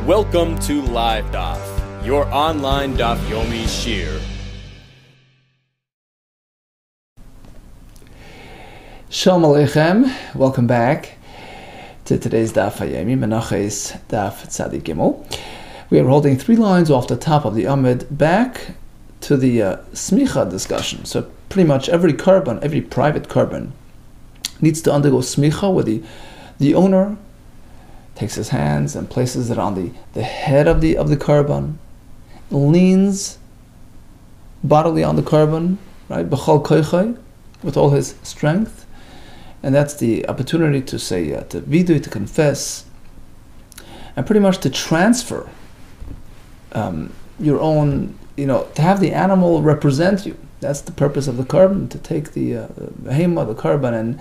Welcome to LiveDaf, your online Daf Yomi Shir. Shalom Aleichem, welcome back to today's Daf Yomi, Menachos Daf Tzadik Gimel. We are holding 3 lines off the top of the Amud back to the smicha discussion. So pretty much every korban, every private korban, needs to undergo smicha, where the owner takes his hands and places it on the head of the korban, leans bodily on the korban, right, b'chol koichai, with all his strength, and that's the opportunity to say to vidui, to confess, and pretty much to transfer your own, to have the animal represent you. That's the purpose of the korban, to take the behema, the korban, and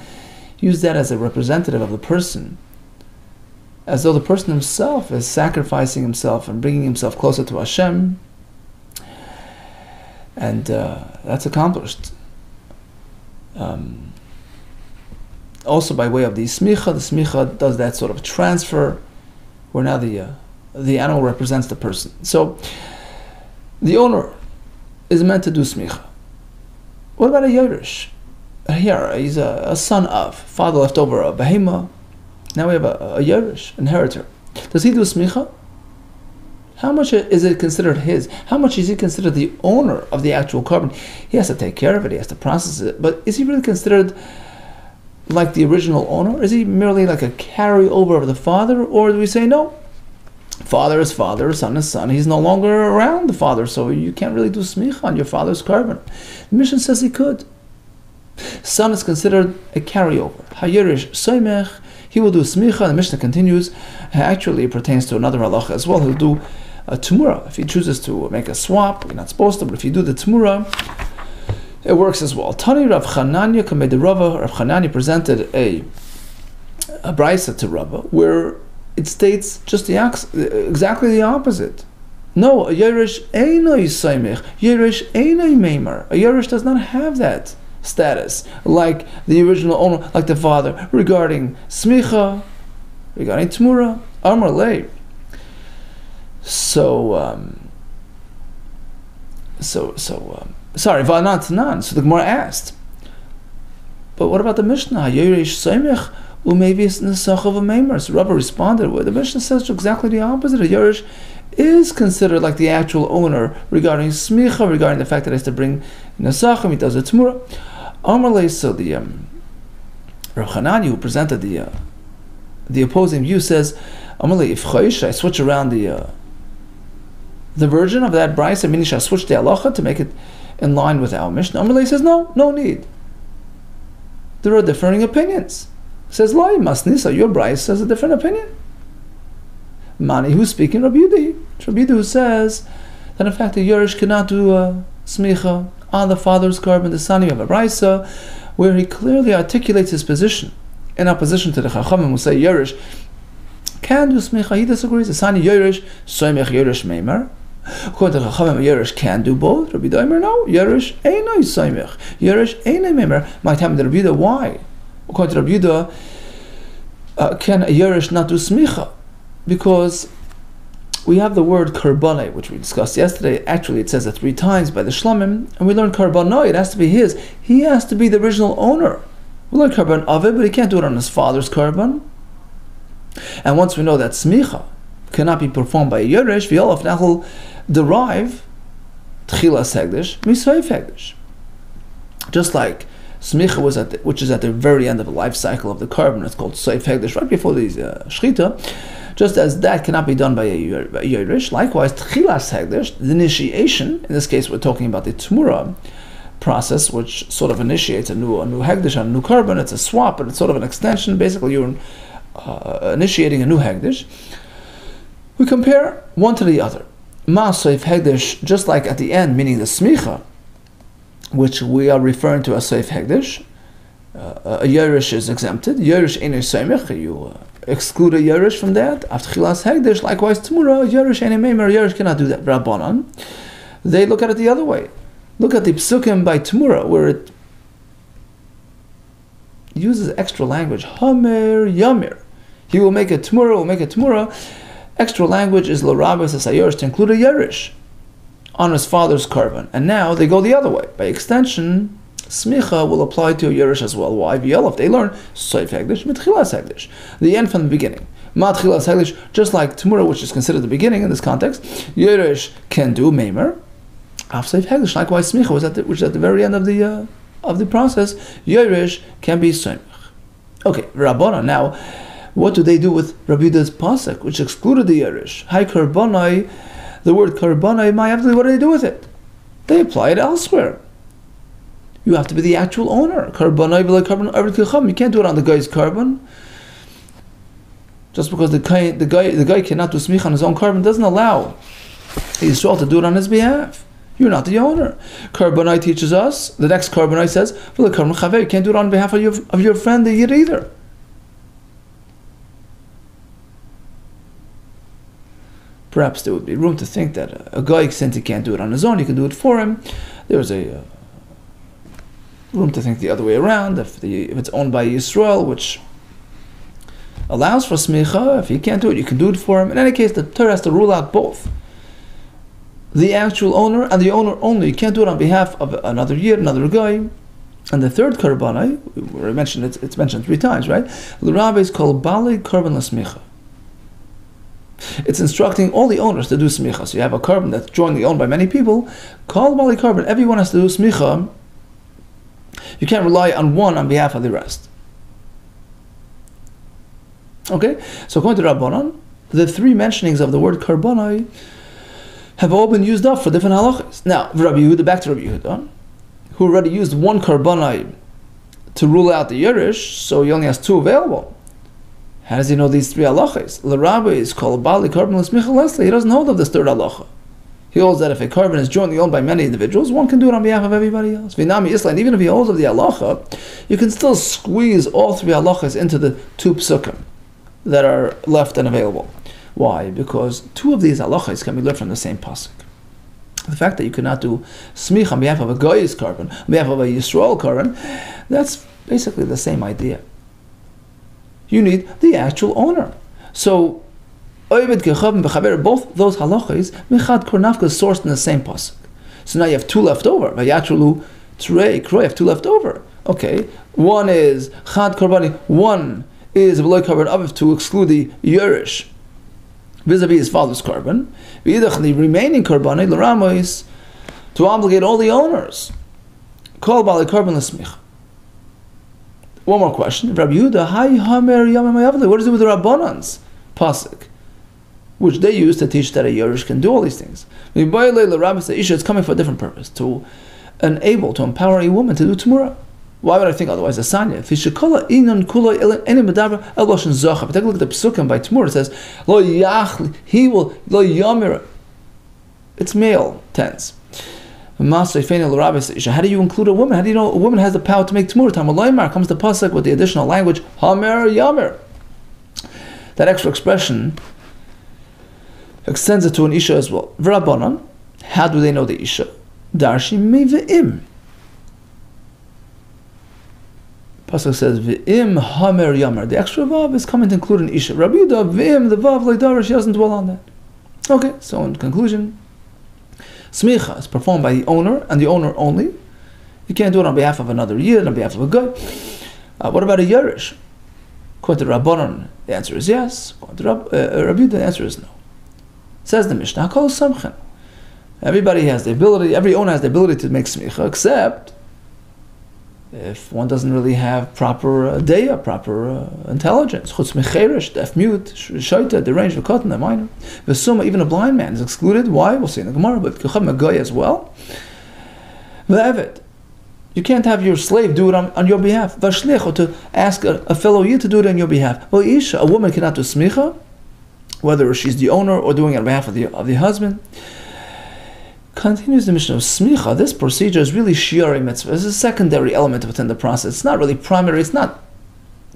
use that as a representative of the person, as though the person himself is sacrificing himself and bringing himself closer to Hashem, and that's accomplished. Also by way of the smicha does that sort of transfer, where now the animal represents the person. So the owner is meant to do smicha. What about a Yerush? Here, he's a son of, father left over a behema. Now we have a Yerush, inheritor. Does he do smicha? How much is it considered his? How much is he considered the owner of the actual korban? He has to take care of it, he has to process it, but is he really considered like the original owner? Is he merely like a carryover of the father? Or do we say, no, father is father, son is son, he's no longer around the father, so you can't really do smicha on your father's korban? The Mishnah says he could. Son is considered a carryover. Hayirish soimech, he will do smicha. The Mishnah continues, actually it pertains to another halacha as well. He'll do a tumura. If he chooses to make a swap, you're not supposed to, but if you do the tumura, it works as well. Tani Rav Chananya Kamei Rava. Rav Chananya presented a brisa to Rava where it states just exactly the opposite. No, a Yerush einoi soimech, Yerush einoi meimer. A Yerush does not have that status like the original owner, like the father, regarding smicha, regarding tmura, amar lei. Sorry, Vanatanan. So the Gemara asked, but what about the Mishnah? Yerush soimech umevis nesach of a meimer. So Rabbi responded, well, the Mishnah says exactly the opposite. A Yerush is considered like the actual owner regarding smicha, regarding the fact that he has to bring nesachim, he does a tmura. Amarle, so the Rav Chananya, who presented the opposing view, says, Amarle, if choish, I switch around the version of that brisa, meaning I switch the halacha to make it in line with our Mishnah. Amarle says, no need. There are differing opinions. Says, Lai, Masnisa, your brisa has a different opinion. Mani, who's speaking? Rabbi Yehuda. Rabbi Yehuda, who says that in fact the Yerush cannot do smicha on the father's korban. The son, you have a brisa where he clearly articulates his position in opposition to the Chachamim who say Yerush can do smicha. He disagrees. The son Yerush soimech Yerush meimer. According to the Chachamim, Yerush can do both. Rabbi Yehuda, no, Yerush einoi soimech, Yerush einoi meimer. Might happen to Rabbi Yehuda. Why? According to Rabbi Yehuda, can a Yerush not do smicha? Because we have the word karbonai, which we discussed yesterday. Actually, it says it 3 times by the Shlomim, and we learned karbonai. It has to be his. He has to be the original owner. We learn karban of it, but he can't do it on his father's karban. And once we know that smicha cannot be performed by a yerush, v'yolav nachal derive tchilas hegdish misoif hegdish. Just like smicha which is at the very end of the life cycle of the korban, it's called soif hegdish, right before the shchita. Just as that cannot be done by a yerush, likewise tchilas hegdish, the initiation. In this case, we're talking about the tmura process, which sort of initiates a new hegdish on a new korban. It's a swap, but it's sort of an extension. Basically, you're initiating a new hegdish. We compare one to the other. Ma soif hegdish, just like at the end, meaning the smicha, which we are referring to as soif hegdish. A yerush is exempted. Yerush einei soimech, you exclude a yerush from that. After chilas hegdish, likewise tmura, yerush einei meimer, yerush cannot do that. Rabbanan, they look at it the other way. Look at the psukim by tmura, where it uses extra language. Hamer yamir. He will make a tmura, extra language is l'rabes asayorish, to include a yerish on his father's carbon. And now they go the other way. By extension, smicha will apply to a yerish as well. Why? If they learn soif hegdish, mitchilas hegdish, the end from the beginning. Matchilas hegdish, just like Tamura, which is considered the beginning in this context, yerish can do meimer. Af soif hegdish, likewise smicha, which is at the very end of the process, yerish can be soimich. Okay, Rabbana. Now, what do they do with Rabbi Yehuda's pasuk, which excluded the yerish? Hai karbanai, the word karbanai, what do they do with it? They apply it elsewhere. You have to be the actual owner. Karbanai v'lei karban arvid kicham. You can't do it on the guy's carbon. Just because the guy cannot do smicha on his own carbon doesn't allow Yisrael to do it on his behalf. You're not the owner. Karbanai teaches us. The next Karbanai says, v'lei karban chaver. You can't do it on behalf of your friend the yid either. Perhaps there would be room to think that a guy, since he can't do it on his own, you can do it for him. There's a room to think the other way around. If it's owned by Yisrael, which allows for smicha, if he can't do it, you can do it for him. In any case, the Torah has to rule out both. The actual owner and the owner only. You can't do it on behalf of another yid, another guy. And the third karbanai, we mentioned it's mentioned 3 times, right? The rabbi is called Bali Karban L'Smicha. It's instructing all the owners to do smicha. So you have a carbon that's jointly owned by many people, called Bali carbon. Everyone has to do smicha. You can't rely on one on behalf of the rest. Okay? So according to Rabbanan, the 3 mentionings of the word karbanai have all been used up for different halachas. Now, Rabbi Yehuda, back to Rabbi Yehuda, who already used one karbanai to rule out the yerish, so he only has 2 available. How does he know these 3 halachas? The rabbi is called Bali Karban L'Smicha Leslie. He doesn't hold of this 3rd halacha. He holds that if a carbon is jointly owned by many individuals, one can do it on behalf of everybody else. Vinami Islam, even if he holds of the halacha, you can still squeeze all 3 halachas into the 2 psukim that are left and available. Why? Because 2 of these halachas can be learned from the same pasuk. The fact that you cannot do smicha on behalf of a goy's carbon, on behalf of a Yisrael carbon, that's basically the same idea. You need the actual owner. So, both those halachas, Michad Kornafka is sourced in the same pasuk. So now you have 2 left over. Vayachulu Trei Kroy, you have 2 left over. Okay, one is Chad Korbani, one is V'loy Karban Aviv to exclude the Yerish vis-a-vis his father's carbon. V'idach, the remaining Korbani, L'Ramos, to obligate all the owners. Kol Bali Karban L'Smich. One more question. Rabbi Yehuda, what is it with the Rabbanan's pasuk, which they use to teach that a Yerush can do all these things? It's coming for a different purpose, to enable, to empower a woman to do Tamura. Why would I think otherwise? Asanya. If take a look at the psukim by Tamura, it says, Lo yachli, he will, Lo yamir. It's male tense. How do you include a woman? How do you know a woman has the power to make Tamura? Tamalaymar comes to pasuk with the additional language, Hamer Yamer. That extra expression extends it to an Isha as well. V'Rabbanan, how do they know the Isha? Darshi me v'im. Pasuk says v'im Hamer Yamer. The extra vav is coming to include an Isha. Rabbi Yehuda v'im, the vav like Darash, she doesn't dwell on that. Okay, so in conclusion, smicha is performed by the owner and the owner only. You can't do it on behalf of another yid, on behalf of a guy. What about a yerish? According to Rabbanan, the answer is yes. According to Rabbi, the answer is no. Says the Mishnah, Kol Samchen. Everybody has the ability, every owner has the ability to make smicha, except if one doesn't really have proper deya, proper intelligence. Chutz mecherish, deaf mute, shaita, deranged, v'katan, a minor. V'suma, even a blind man is excluded. Why? We'll see in the Gemara, but kacham a guy as well. V'evet. You can't have your slave do it on your behalf. V'shlich, or to ask a fellow yid to do it on your behalf. Well, isha, a woman cannot do smicha, whether she's the owner or doing it on behalf of the husband. Continues the mission of smicha. This procedure is really shiari mitzvah. It's a secondary element within the process. It's not really primary. It's not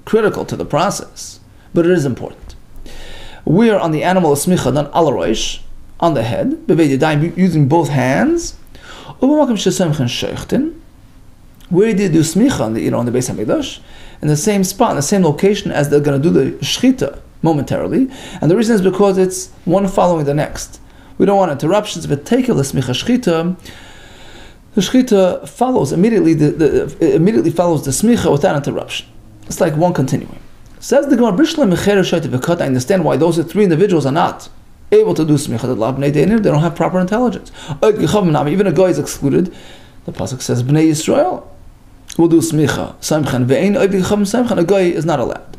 critical to the process, but it is important. We are on the animal of smicha done al roish, on the head, using both hands. Where did you do smicha on the Beis Hamikdash? In the same spot, in the same location as they're going to do the shchita, momentarily, and the reason is because it's one following the next. We don't want interruptions. If it take a smicha shchita, the shchita follows immediately. It immediately follows the smicha without interruption. It's like one continuing. Says the Gemara, I understand why those three individuals are not able to do smicha. They don't have proper intelligence. Even a guy is excluded. The pasuk says Bnei Yisrael will do smicha. A guy is not allowed.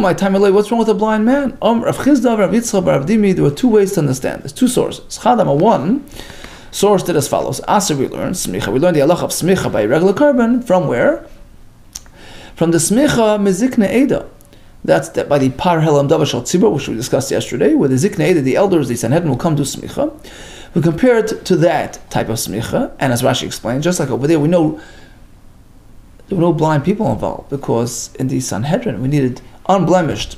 My time away. What's wrong with a blind man? There were two ways to understand this. Two sources. One source did as follows. We learn smicha. We learn the halacha of smicha by a regular carbon from where? From the smicha mezikne eda. That's by the par helam dava shel tzibur, which we discussed yesterday, where the zikne eda, the elders, the Sanhedrin will come to smicha. We compare it to that type of smicha, and as Rashi explained, just like over there, we know there were no blind people involved, because in the Sanhedrin we needed unblemished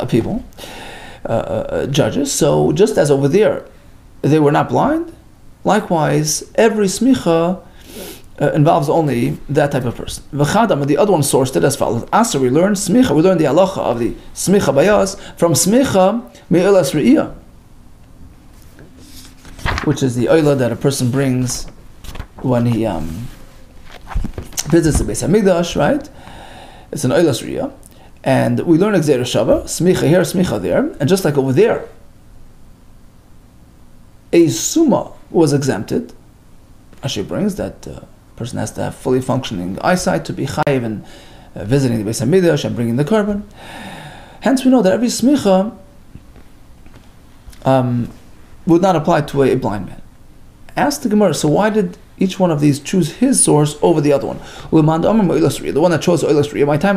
people, judges. So just as over there they were not blind, likewise every smicha involves only that type of person. The other one sourced it as follows. Asa, we learn smicha. We learn the halacha of the smicha bayas from smicha me'ilas re'iyah, which is the oila that a person brings when he visits the Beis Hamikdash, right? It's an oilas re'iyah. And we learn Gzeira Shava, smicha here, smicha there. And just like over there, a summa was exempted. Rashi brings that person has to have fully functioning eyesight to be chayiv in visiting the Beis Hamikdash and bringing the korban. Hence we know that every smicha would not apply to a blind man. Ask the Gemara, so why did each one of these choose his source over the other one? The one that chose oilas re'iyah, my time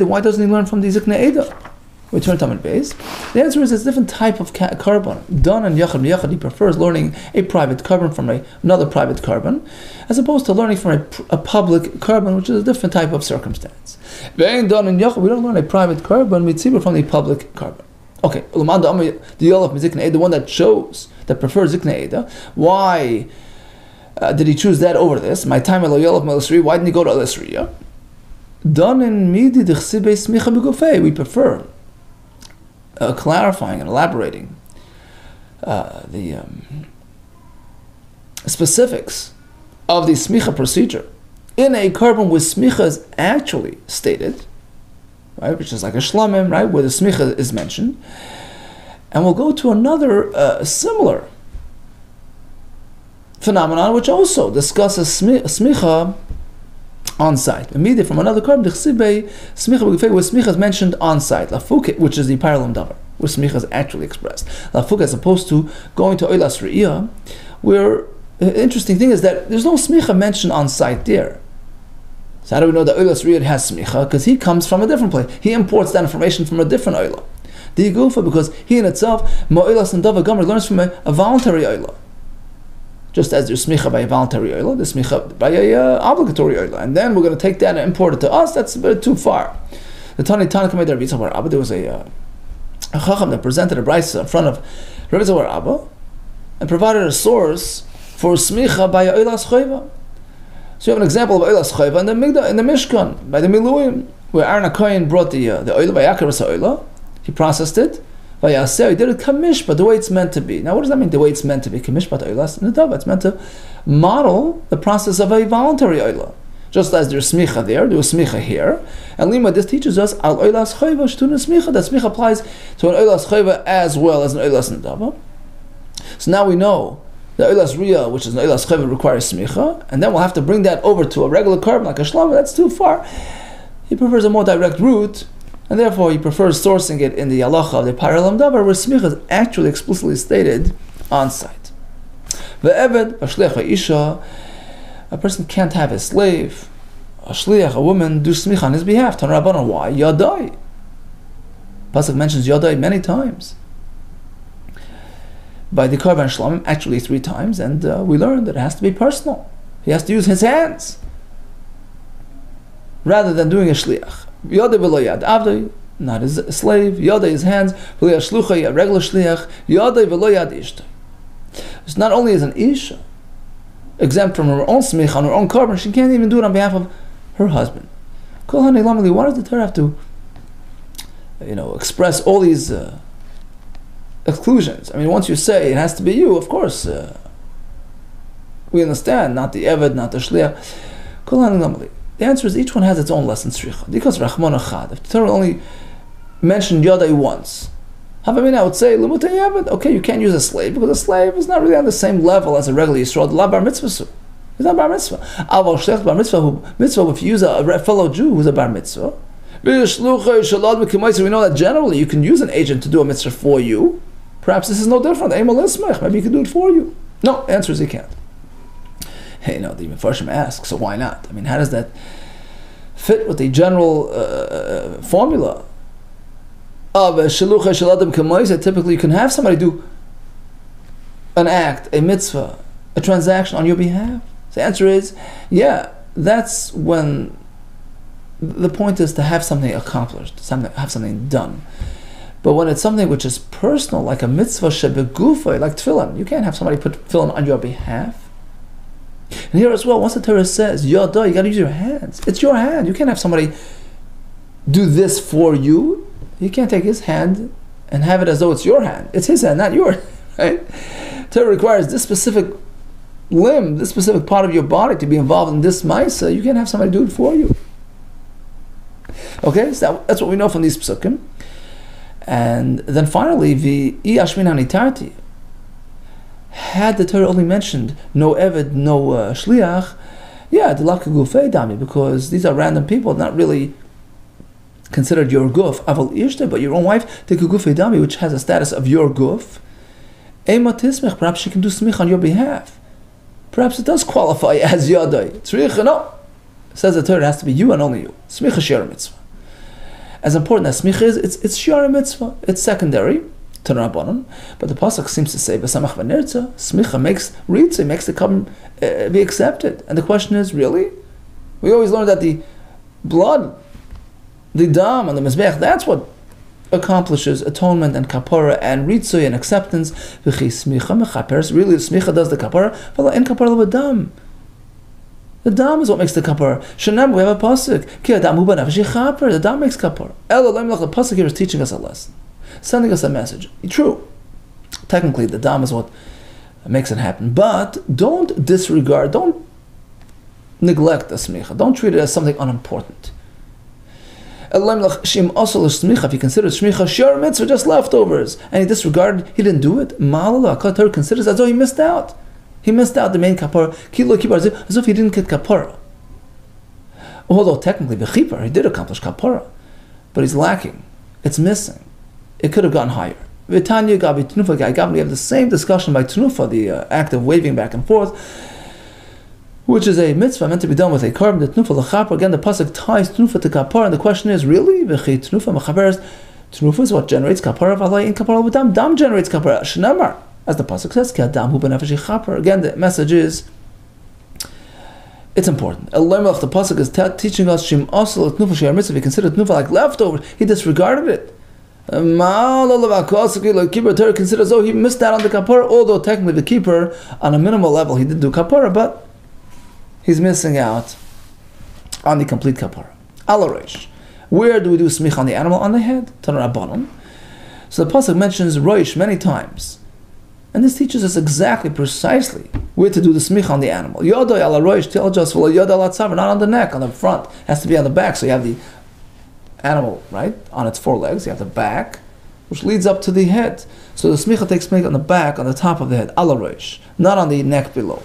why doesn't he learn from the zikne eda? We turn to Talmud Bavli. The answer is it's a different type of korban. Done and yachad, he prefers learning a private korban from another private korban, as opposed to learning from a public korban, which is a different type of circumstance. Done and yachad, we don't learn a private korban mitzibur from the public korban. Okay, the one that chose, that prefers zikne eda, why did he choose that over this? My time why didn't he go to oilas re'iyah? Done in midi d'chsibei smicha b'gufei, we prefer clarifying and elaborating the specifics of the smicha procedure in a korban where smicha is actually stated, right, which is like a shlamim, right, where the smicha is mentioned. And we'll go to another similar phenomenon which also discusses smicha on site. Immediately from another korban, where smicha is mentioned on site, lafuke, which is the parallel davar, where smicha is actually expressed. Lafuke, as opposed to going to oilas re'iyah, where the interesting thing is that there's no smicha mentioned on site there. So how do we know that oilas re'iyah has smicha? Because he comes from a different place. He imports that information from a different oila. The gufa, because he in itself, ma'oilas and dava gomer, learns from a voluntary oila. Just as there's smicha by a voluntary oila, there's smicha by a obligatory oila. And then we're going to take that and import it to us. That's a bit too far. The Tani Tanakh there was a chacham that presented a brayso in front of Rabbi Zohar Abba and provided a source for smicha by a oilas choiva. So you have an example of oilas choiva in the Mishkan, by the Miluim, where Aaron HaKohen brought the oila by Akaras oila. He processed it. He did it kamishpat, the way it's meant to be. Now, what does that mean? The way it's meant to be, kamishpat oilas nedava. It's meant to model the process of a voluntary oila. Just as there's smicha there smicha here. And lima, this teaches us al oilas chayva shtuna smicha. That smicha applies to an oilas chayva as well as an oilas nedava. So now we know the oilas re'iyah, which is an oilas chayva, requires smicha, and then we'll have to bring that over to a regular korban like a shlamim. That's too far. He prefers a more direct route. And therefore, he prefers sourcing it in the halacha of the parallel davar, where smicha is actually explicitly stated on site. Ve'eved, v'shliach v'isha, a person can't have a slave, a shliach, a woman, do smicha on his behalf. Tan Rabbanan, why? Yadai. Pasuk mentions yadai many times. By the korban shlamim, actually 3 times, and we learned that it has to be personal. He has to use his hands rather than doing a shliach. Yada v'lo yad avdoi, not his slave. Yada his hands. V'lo yad shluchai, a regular shliach. Yada v'lo yad ishtoi. So not only is an isha exempt from her own smicha on her own korban, she can't even do it on behalf of her husband. Kol hanei lamali, why does the Torah have to express all these exclusions. I mean, once you say it has to be you, of course, we understand, not the Eved, not the Shliach. The answer is each one has its own lesson. Because Rahman Echad, if the Torah only mentioned Yadai once, I would say, okay, you can't use a slave because a slave is not really on the same level as a regular Yisrael. The bar mitzvah. He's not bar mitzvah. Bar mitzvah, if you use a fellow Jew who's a bar mitzvah, we know that generally you can use an agent to do a mitzvah for you. Perhaps this is no different. Maybe you can do it for you. No, answer is he can't. The Mefarshim asks, so why not? I mean, how does that fit with the general formula of Shilucha Shaladim Kamoisa? Typically, you can have somebody do an act, a mitzvah, a transaction on your behalf. So the answer is, yeah, that's when the point is to have something accomplished, have something done. But when it's something which is personal, like a mitzvah shebegufa, like tefillin, you can't have somebody put tefillin on your behalf. And here as well, once the Torah says yada, you got to use your hands. It's your hand. You can't have somebody do this for you. You can't take his hand and have it as though it's your hand. It's his hand, not yours. Right? Torah requires this specific limb, this specific part of your body to be involved in this ma'isa. You can't have somebody do it for you. Okay, so that's what we know from these psukim. And then finally, the Ashmin Hanitarti. Had the Torah only mentioned no Eved, no Shliach, yeah, the Laka Gufei Dami, because these are random people, not really considered your guf, Aval Ishte, but your own wife, the Gufei Dami, which has a status of your guf. Ema Tismech, perhaps she can do smich on your behalf. Perhaps it does qualify as Yadai. Tzricha, no. It says the Torah has to be you and only you. Smicha Shir Mitzvah. As important as smicha is, it's Shir Mitzvah. It's secondary. But the pasuk seems to say, "V'samach v'nirtza." Smicha makes ritza, makes the carbon be accepted. And the question is, really? We always learn that the blood, the dam on the mizbech, that's what accomplishes atonement and kapara and ritza and acceptance. V'chi smicha mechaperes. Really, smicha does the kapara. V'la en kapara l'dam. The dam is what makes the kapara. Shanam, we have a pasuk. Ki adam hu b'nefesh yichaper. The dam makes kapara. Elo le'mlach. The pasuk here is teaching us a lesson, sending us a message. True, technically the dam is what makes it happen, but don't disregard, don't neglect the smicha. Don't treat it as something unimportant. If you consider smicha shir mitzvah, just leftovers, and he disregarded, he didn't do it, Malala, Torah considers as though he missed out. He missed out the main kapara, as if he didn't get kapara. Although technically, b'chipar, he did accomplish kapara, but he's lacking. It's missing. It could have gone higher. V'tanya gabi tenufa gabi. We have the same discussion by tenufa, the act of waving back and forth, which is a mitzvah meant to be done with a carbon. The tenufa l'chapar. Again, the pasuk ties tenufa to kapar, and the question is, really, v'chi tenufa mechaberes. Tenufa is what generates kapara. V'alay in kapara v'dam. Dam generates kapara. Shnamar, as the pasuk says, ki adam hu b'nefesh yichaper. Again, the message is, it's important. The pasuk is teaching us shim asal tenufa sheyar mitzvah. He considered tenufa like leftovers. He disregarded it. Torah considers, oh, he missed out on the kapara, although technically the keeper, on a minimal level, he did do kapara, but he's missing out on the complete kapara. Alareish. Where do we do smich on the animal? On the head. Tanarabanon. So the pasuk mentions roish many times, and this teaches us exactly, precisely, where to do the smich on the animal. Yodoi ala roish tells us, well, yodoi ala tzavar, not on the neck, on the front. It has to be on the back, so you have the animal, right, on its forelegs, you have the back, which leads up to the head. So the smicha takes place on the back, on the top of the head, ala roish, not on the neck below.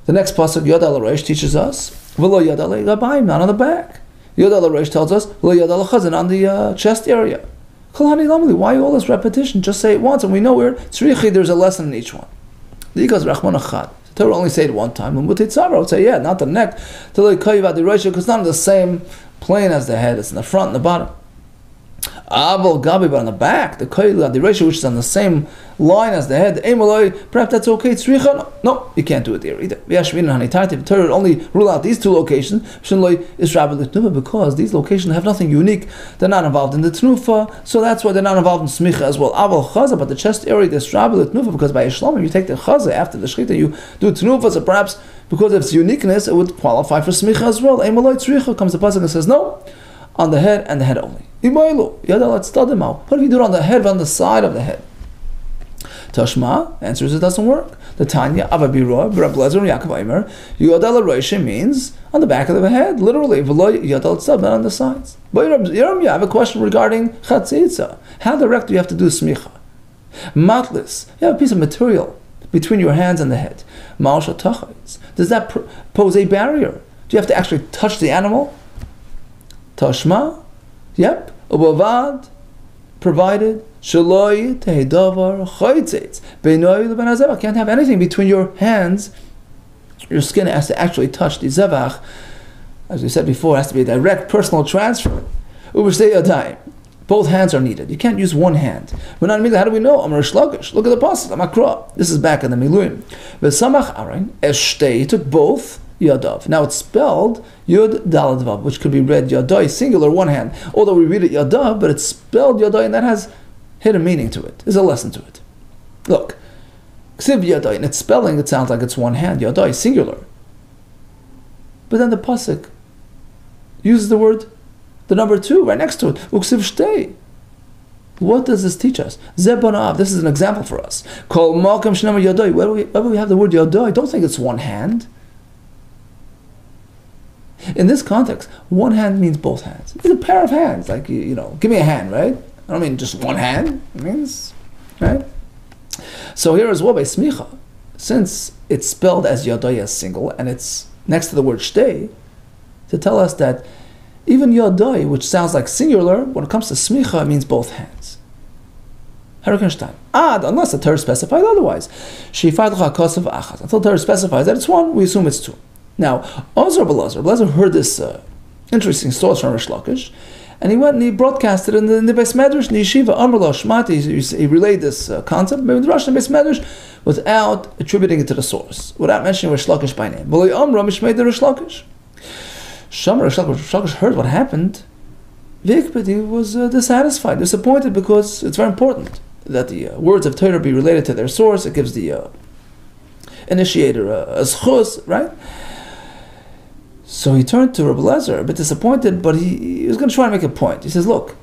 The next pasuk, Yod ala roish, teaches us, v'lo yod ala gabayim, not on the back. Yod ala roish tells us, v'lo yod ala chazan, on the chest area. Kolhani lamli, why all this repetition? Just say it once, and we know where tzrichi, there's a lesson in each one. The Yikaz Rachman Achad. The Torah only say it one time. L'mutitzara would say, yeah, not the neck, because it's not on the same plane as the head, it's in the front and the bottom. Aval gabi, but on the back, the koil, the ratio which is on the same line as the head, perhaps that's okay. Tzricha, no, you can't do it there either. The Torah would only rule out these two locations, because these locations have nothing unique. They're not involved in the tnufa, so that's why they're not involved in smicha as well. Aval chaza, but the chest area, there's tnufa, because by Islam, you take the chaza after the shechita, you do tnufa, so perhaps because of its uniqueness, it would qualify for smicha as well. Tzricha comes the pasuk and says, no, on the head and the head only. Imaylu, Yadal Tzadimau. What if you do it on the head, on the side of the head? Tashma, answers it doesn't work. The Tanya, Avabira, Brablezer, Yaakov Aimer, Yadal Roisha means on the back of the head, literally, V'lo Yadal Tzad, not on the sides. But Yeram, I have a question regarding Chatzitza. How direct do you have to do smicha? Matlis, you have a piece of material between your hands and the head. Ma'asha Tachais. Does that pose a barrier? Do you have to actually touch the animal? Tashma, yep. Ubavad, provided. Shaloi tehedavar chaytzitz. Beinoi leben hazevach. Can't have anything between your hands. Your skin has to actually touch the zevach. As we said before, it has to be a direct personal transfer. Ubashtei yadayim. Both hands are needed. You can't use one hand. We're not how do we know? Amar Shlokish. Look at the pasuk. Amakra. This is back in the Miluim. V'samach Aaron eshtei. He took both yadav. Now it's spelled yud dalad vav, which could be read yadai singular one hand. Although we read it yadav, but it's spelled yadai, and that has hidden meaning to it. There's a lesson to it. Look, ksiv yadai. In its spelling, it sounds like it's one hand. Yadai singular. But then the pasuk uses the number 2 right next to it. Uksiv shtei. What does this teach us? Zebanav. This is an example for us. Kol malkam shnema yadai. Where do we have the word yadai? Don't think it's one hand. In this context, one hand means both hands. It's a pair of hands. Like, give me a hand, right? I don't mean just one hand. It means, right? So here as well by smicha, since it's spelled as yadai as single, and it's next to the word shtei, to tell us that even yadai, which sounds like singular, when it comes to smicha, it means both hands. Harikenstein. Unless the Torah specifies otherwise. Until the Torah specifies that it's one, we assume it's 2. Now, Belazar heard this interesting source from Rish Lakish, and he went and he broadcasted in the Beis Medrash, in the Yeshiva, Amrullah Shmati, he relayed this concept, maybe the Rosh and Beis Medrash, without attributing it to the source, without mentioning Rish Lakish by name. Shamar Rish Lakish heard what happened. He was dissatisfied, disappointed, because it's very important that the words of Torah be related to their source. It gives the initiator a schus, right? So he turned to Rabbi Lezer, a bit disappointed, but he was going to try and make a point. He says, look,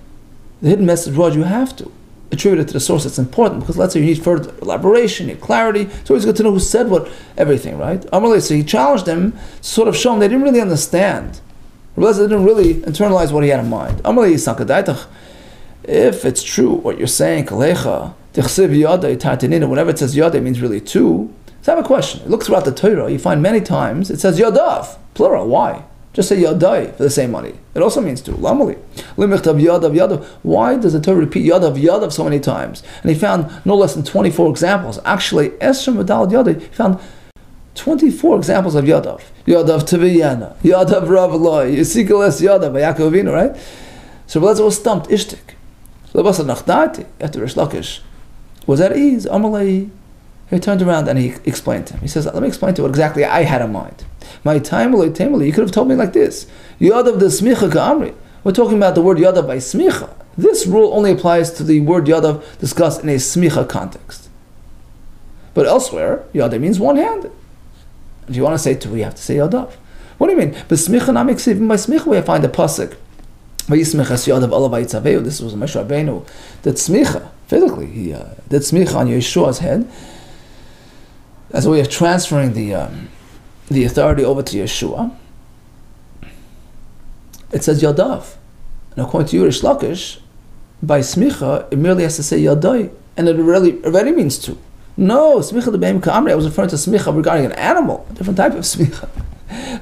the hidden message was you have to attribute it to the source. It's important, because let's say you need further elaboration, you need clarity. It's always good to know who said what, everything, right? So he challenged them to sort of show them they didn't really understand. Rabbi Lezer didn't really internalize what he had in mind. If it's true what you're saying, whenever it says yada, it means really 2. So I have a question. Look throughout the Torah, you find many times it says yadav, plural. Why? Just say yadai for the same money. It also means 2. Lamali. Yadav. Why does the Torah repeat yadav so many times? And he found no less than 24 examples. Actually, Esher Medal Yadav, he found 24 examples of yadav. Yadav Teviyana, Yadav Ravaloi, Yisikeles Yadav, Yaakov Avinu, right? So Belazar was stumped, Ishtik. Lebasa Nachdati, after Rish Lakish was at ease, Amalei. He turned around and he explained to him. He says, let me explain to you what exactly I had in mind. My tamali, you could have told me like this. Yadav the smicha ka'amri. We're talking about the word yadav by smicha. This rule only applies to the word yadav discussed in a smicha context. But elsewhere, yadav means one-handed. If you want to say 2, you have to say yadav. What do you mean? But smicha namiksiv, even by smicha we find a pasuk. This was Moshe Rabbeinu did smicha. Physically, he did smicha on Yeshua's head as a way of transferring the authority over to Yeshua. It says yadav, and according to Rish Lakish, by smicha it merely has to say yadai, and it already means 2. No, smicha the beim ka'amri. I was referring to smicha regarding an animal, a different type of smicha.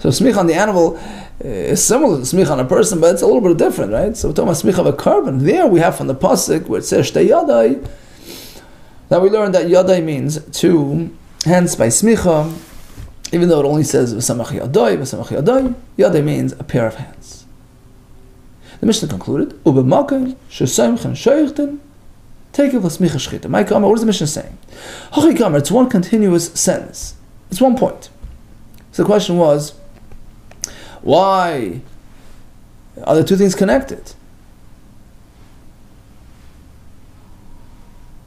So smicha on the animal is similar to smicha on a person, but it's a little bit different, right? So we're talking about smicha of a carbon. There we have from the pasuk where it says shtei yadai, that we learned that yadai means 2. Hence, by smicha, even though it only says v'samach yadai, yadai means a pair of hands. The Mishnah concluded, u'b'makay she'samchen sheichten tekev l'smicha shchita. My comment, what is the Mishnah saying? Hachi, it's one continuous sentence. It's one point. So the question was, why are the 2 things connected?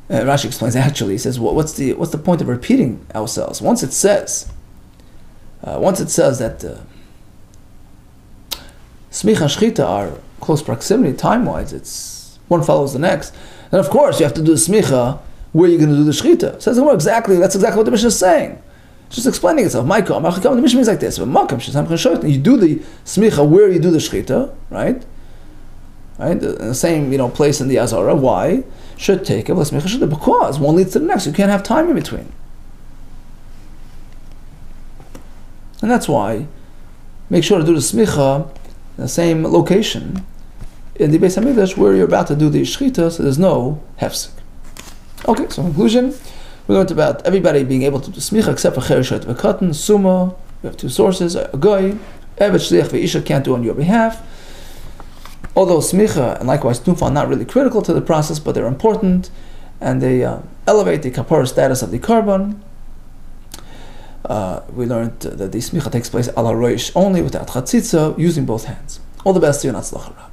Rashi explains. Actually, he says, what's the point of repeating ourselves? Once it says that smicha and shchita are close proximity, time-wise, it's one follows the next. And of course, you have to do the smicha where you're going to do the shechita. Says exactly. That's exactly what the Mishnah is saying. It's just explaining itself. The Mishnah means like this. You do the smicha where you do the shechita, right? Right, in the same place in the Azara. Why? Should take it because one leads to the next. You can't have time in between, and that's why make sure to do the smicha in the same location in the Beis Hamikdash where you're about to do the shechita, so there's no hefsek. Okay, so in conclusion, we learned about everybody being able to do smicha except for chereshet v'katan, summa. We have two sources: a goy, evet shliach ve'isha can't do on your behalf. Although smicha and likewise tufa are not really critical to the process, but they're important, and they elevate the kapara status of the carbon. We learned that the smicha takes place ala roish only without chatzitza, using both hands. All the best to you, and atzlacha.